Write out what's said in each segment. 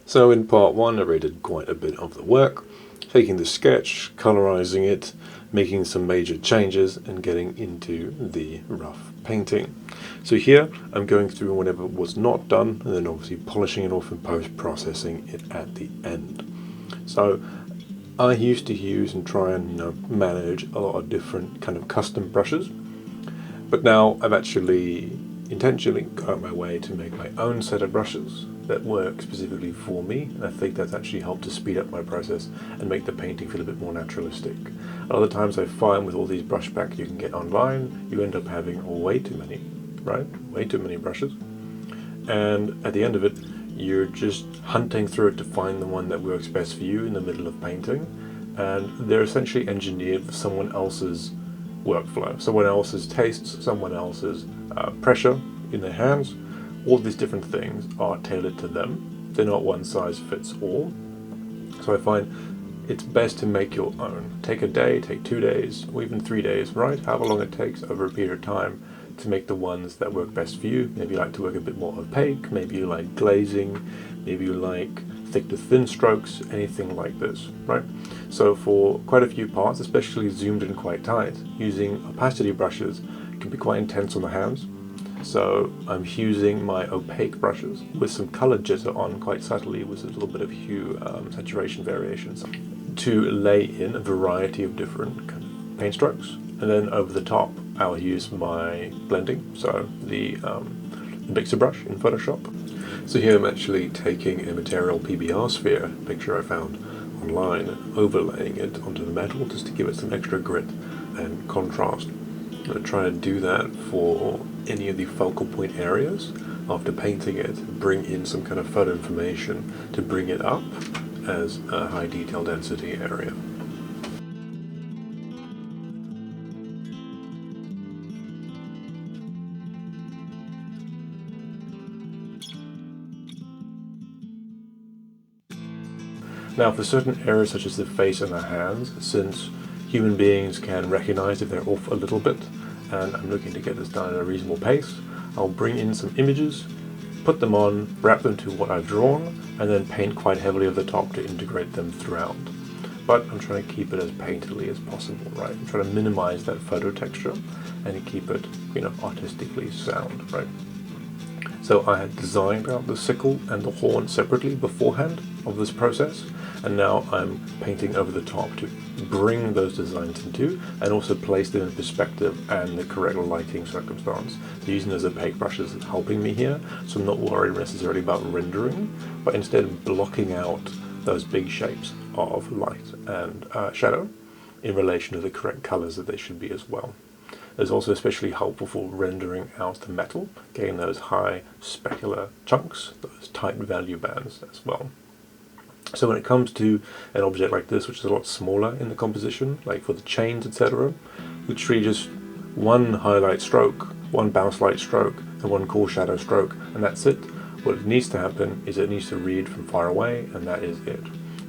So in part one, I already did quite a bit of the work, taking the sketch, colorizing it, making some major changes, and getting into the rough painting. So here, I'm going through whatever was not done, and then obviously polishing it off and post-processing it at the end. So I used to use and try and manage a lot of different kind of custom brushes, but now I've actually intentionally gone out my way to make my own set of brushes that work specifically for me, and I think that's actually helped to speed up my process and make the painting feel a bit more naturalistic. Other times I find with all these brush packs you can get online, you end up having way too many, right? Way too many brushes. And at the end of it, you're just hunting through it to find the one that works best for you in the middle of painting, and they're essentially engineered for someone else's workflow, someone else's tastes, someone else's pressure in their hands. All these different things are tailored to them. They're not one size fits all. So I find it's best to make your own. Take a day, take 2 days, or even 3 days, right? However long it takes over a period of time to make the ones that work best for you. Maybe you like to work a bit more opaque, maybe you like glazing, maybe you like thick to thin strokes, anything like this, right? So for quite a few parts, especially zoomed in quite tight, using opacity brushes can be quite intense on the hands. So I'm using my opaque brushes with some color jitter on quite subtly with a little bit of hue saturation variations to lay in a variety of different kind of paint strokes. And then over the top, I'll use my blending, so the mixer brush in Photoshop. So here I'm actually taking a material PBR sphere picture I found online and overlaying it onto the metal just to give it some extra grit and contrast. I'm going to try and do that for any of the focal point areas. After painting it, bring in some kind of photo information to bring it up as a high detail density area. Now for certain areas such as the face and the hands, since human beings can recognize if they're off a little bit, and I'm looking to get this done at a reasonable pace, I'll bring in some images, put them on, wrap them to what I've drawn, and then paint quite heavily over the top to integrate them throughout. But I'm trying to keep it as painterly as possible, right? I'm trying to minimize that photo texture and keep it, artistically sound, right? So I had designed out the sickle and the horn separately beforehand of this process, and now I'm painting over the top to bring those designs into and also place them in perspective and the correct lighting circumstance. So using those opaque brushes is helping me here, so I'm not worried necessarily about rendering, but instead blocking out those big shapes of light and shadow in relation to the correct colors that they should be as well. It's also especially helpful for rendering out the metal, getting those high specular chunks, those tight value bands as well. So when it comes to an object like this, which is a lot smaller in the composition, like for the chains, etc., literally just one highlight stroke, one bounce light stroke, and one core shadow stroke, and that's it. What needs to happen is it needs to read from far away, and that is it.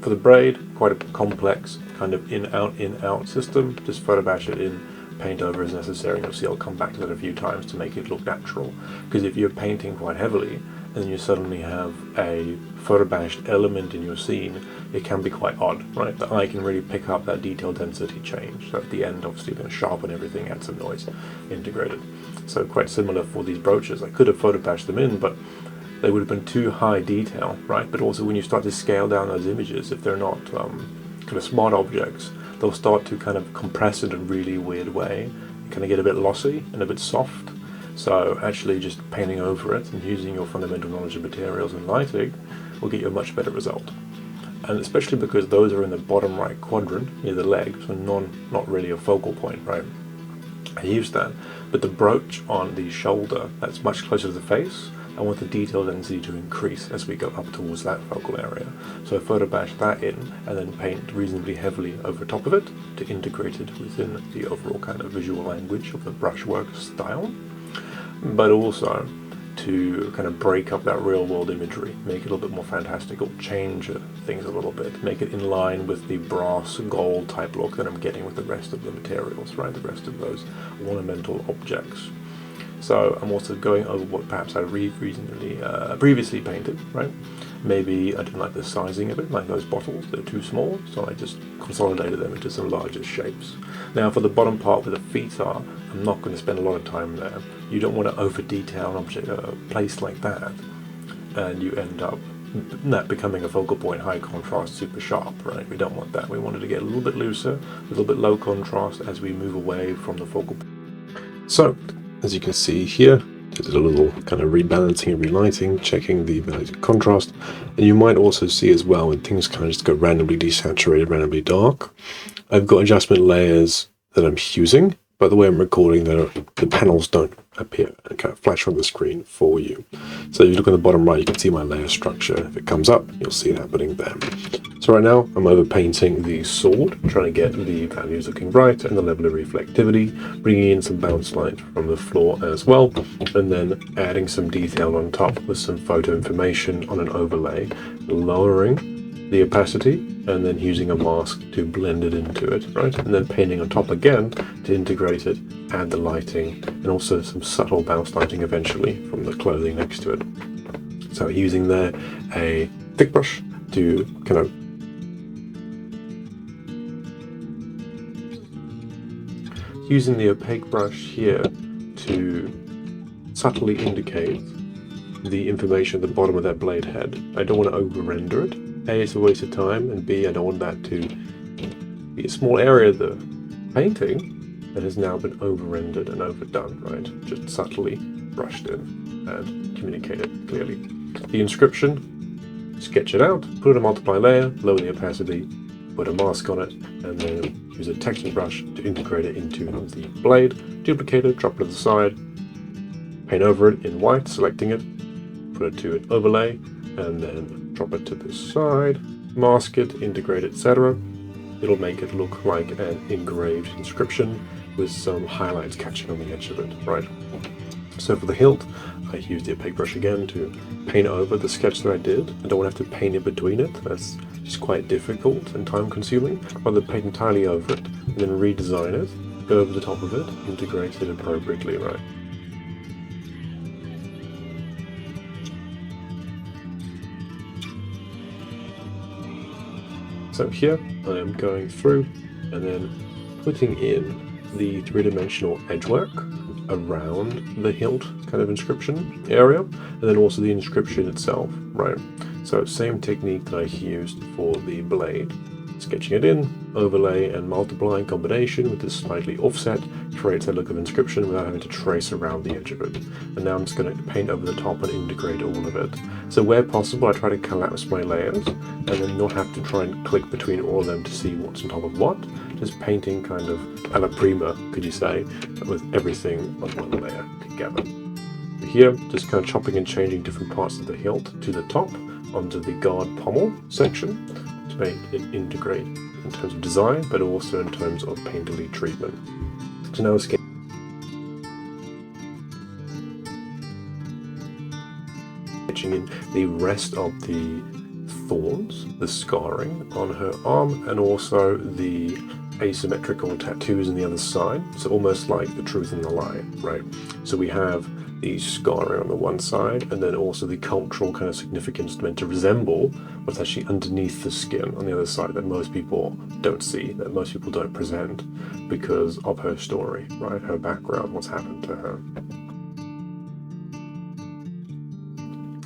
For the braid, quite a complex kind of in-out system. Just photo bash it in, paint over as necessary, and you'll see I'll come back to that a few times to make it look natural. Because if you're painting quite heavily, and then you suddenly have a photo bashed element in your scene, it can be quite odd, right? The eye can really pick up that detail density change. So at the end, obviously, you're going to sharpen everything, add some noise, integrated. So quite similar for these brooches. I could have photo bashed them in, but they would have been too high detail, right? But also when you start to scale down those images, if they're not kind of smart objects, they'll start to kind of compress in a really weird way and kind of get a bit lossy and a bit soft. So actually just painting over it and using your fundamental knowledge of materials and lighting will get you a much better result. And especially because those are in the bottom right quadrant near the leg, so not really a focal point, right? I use that, but the brooch on the shoulder, that's much closer to the face, I want the detail density to increase as we go up towards that focal area. So I photo bash that in and then paint reasonably heavily over top of it to integrate it within the overall kind of visual language of the brushwork style, but also to kind of break up that real world imagery, make it a little bit more fantastical, change things a little bit, make it in line with the brass gold type look that I'm getting with the rest of the materials, right? The rest of those ornamental objects. So I'm also going over what perhaps I previously painted, right? maybe I didn't like the sizing of it, like those bottles, they're too small, so I just consolidated them into some larger shapes. Now for the bottom part where the feet are, I'm not going to spend a lot of time there. You don't want to over detail an object, a place like that, and you end up that becoming a focal point, high contrast, super sharp, right? We don't want that. We wanted to get a little bit looser, a little bit low contrast as we move away from the focal point. So, as you can see here, did a little kind of rebalancing and relighting, checking the relative contrast. And you might also see as well when things kind of just go randomly desaturated, randomly dark, I've got adjustment layers that I'm using. By the way I'm recording, the panels don't appear and kind of flash on the screen for you. So if you look on the bottom right, you can see my layer structure. If it comes up, you'll see it happening there. So right now, I'm over painting the sword, trying to get the values looking right and the level of reflectivity, bringing in some bounce light from the floor as well, and then adding some detail on top with some photo information on an overlay, lowering the opacity, and then using a mask to blend it into it, right? And then painting on top again to integrate it, add the lighting, and also some subtle bounce lighting eventually from the clothing next to it. So using there a thick brush to kind of using the opaque brush here to subtly indicate the information at the bottom of that blade head. I don't want to over render it. A, it's a waste of time, and B, I don't want that to be a small area of the painting that has now been over-rendered and overdone, right? Just subtly brushed in and communicated clearly. The inscription, sketch it out, put it on a multiply layer, lower the opacity, put a mask on it, and then use a texture brush to integrate it into the blade, duplicate it, drop it to the side, paint over it in white, selecting it, put it to an overlay, and then drop it to the side, mask it, integrate it, etc. It'll make it look like an engraved inscription with some highlights catching on the edge of it, right? So for the hilt, I used the opaque brush again to paint over the sketch that I did. I don't want to have to paint in between it. That's just quite difficult and time consuming. I'd rather paint entirely over it and then redesign it, go over the top of it, integrate it appropriately, right? So here I am going through and then putting in the three-dimensional edgework around the hilt kind of inscription area, and then also the inscription itself, right? So same technique that I used for the blade. Sketching it in, overlay and multiply in combination with this slightly offset creates a look of inscription without having to trace around the edge of it. And now I'm just going to paint over the top and integrate all of it. So where possible, I try to collapse my layers and then not have to try and click between all of them to see what's on top of what. Just painting kind of a la prima, could you say, with everything on one layer together. Here, just kind of chopping and changing different parts of the hilt to the top onto the guard pommel section to make it integrate in terms of design, but also in terms of painterly treatment. So now sketching in the rest of the thorns, the scarring on her arm, and also the asymmetrical tattoos on the other side. So almost like the truth and the lie, right? So we have the scarring on the one side, and then also the cultural kind of significance meant to resemble what's actually underneath the skin on the other side that most people don't see, that most people don't present because of her story, right? Her background, what's happened to her.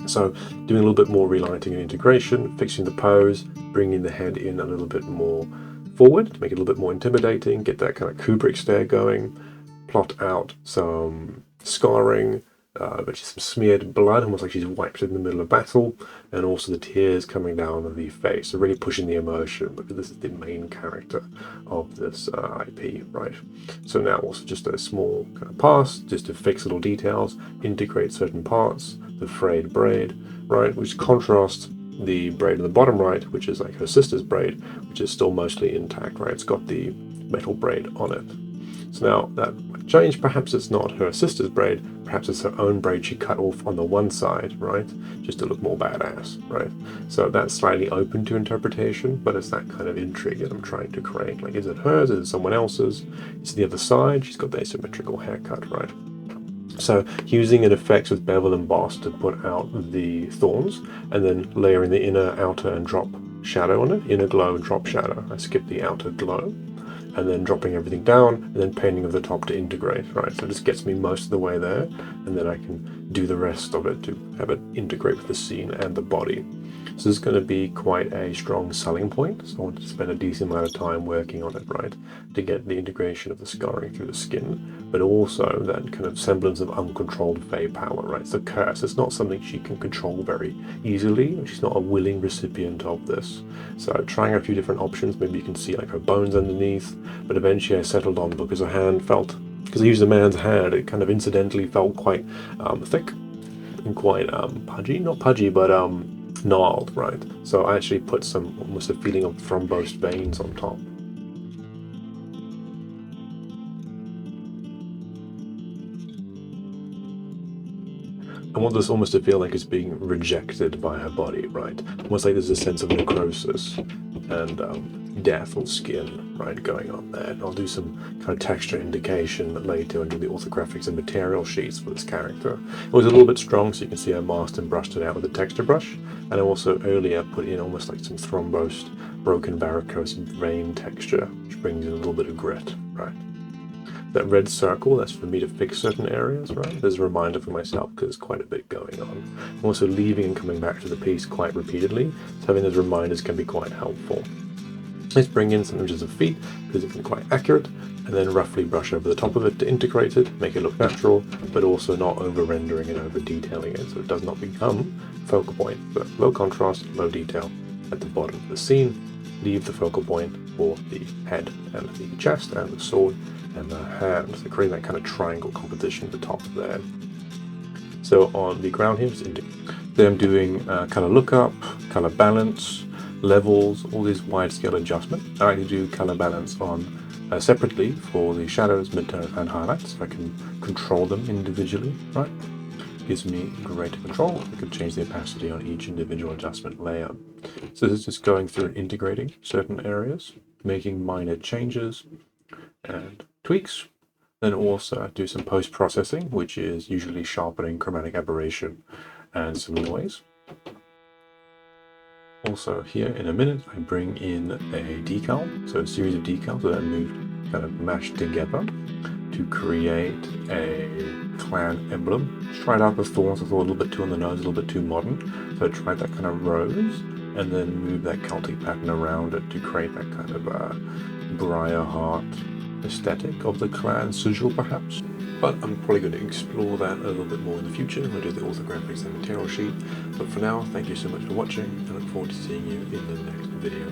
So doing a little bit more relighting and integration, fixing the pose, bringing the head in a little bit more forward to make it a little bit more intimidating, get that kind of Kubrick stare going, plot out some scarring, but she's some smeared blood, almost like she's wiped in the middle of battle, and also the tears coming down on the face, so really pushing the emotion because this is the main character of this IP, right? So now also just a small kind of pass, just to fix little details, integrate certain parts, the frayed braid, right, which contrasts the braid on the bottom right, which is like her sister's braid, which is still mostly intact, right? It's got the metal braid on it. So now that might change. Perhaps it's not her sister's braid, perhaps it's her own braid she cut off on the one side, right? Just to look more badass, right? So that's slightly open to interpretation, but it's that kind of intrigue that I'm trying to create. Like, is it hers? Is it someone else's? Is it the other side? She's got the asymmetrical haircut, right? So using an effects with bevel and emboss to put out the thorns, and then layering the inner, outer, and drop shadow on it. Inner glow and drop shadow. I skipped the outer glow. And then dropping everything down, and then painting of the top to integrate, right? So this gets me most of the way there, and then I can do the rest of it to have it integrate with the scene and the body. So this is going to be quite a strong selling point, so I want to spend a decent amount of time working on it, right? To get the integration of the scarring through the skin, but also that kind of semblance of uncontrolled Fey power, right? So curse, it's not something she can control very easily, she's not a willing recipient of this. So trying a few different options, maybe you can see like her bones underneath, but eventually I settled on, because her hand felt, because I used a man's hand, it kind of incidentally felt quite thick and quite pudgy, not pudgy, but gnarled, right? So I actually put some, almost a feeling of thrombosed veins on top. I want this almost to feel like it's being rejected by her body, right? Almost like there's a sense of necrosis and death or skin, right, going on there. And I'll do some kind of texture indication later and do the orthographics and material sheets for this character. It was a little bit strong, so you can see I masked and brushed it out with a texture brush. And I also earlier put in almost like some thrombosed, broken varicose vein texture, which brings in a little bit of grit, right? That red circle, that's for me to fix certain areas, right? There's a reminder for myself because there's quite a bit going on. I'm also leaving and coming back to the piece quite repeatedly, so having those reminders can be quite helpful. Let's bring in some images of feet because it can be quite accurate, and then roughly brush over the top of it to integrate it, make it look natural, but also not over rendering and over detailing it, so it does not become focal point, but low contrast, low detail at the bottom of the scene. Leave the focal point for the head and the chest and the sword and the hands, so creating that kind of triangle composition at the top there. So on the ground here, then I'm doing color lookup, color balance, levels, all these wide scale adjustment. I like to do color balance on separately for the shadows, midtones, and highlights, so I can control them individually, right? Gives me greater control. I could change the opacity on each individual adjustment layer. So this is just going through and integrating certain areas, making minor changes and tweaks. Then also do some post-processing, which is usually sharpening, chromatic aberration, and some noise. Also here in a minute, I bring in a decal, so a series of decals that I moved, kind of mashed together to create a clan emblem. Tried out the thorns, I thought a little bit too on the nose, a little bit too modern, so I tried that kind of rose, and then move that Celtic pattern around it to create that kind of Briarheart aesthetic of the clan sigil, perhaps. But I'm probably going to explore that a little bit more in the future when I do the orthographics and material sheet. But for now, thank you so much for watching, and I look forward to seeing you in the next video.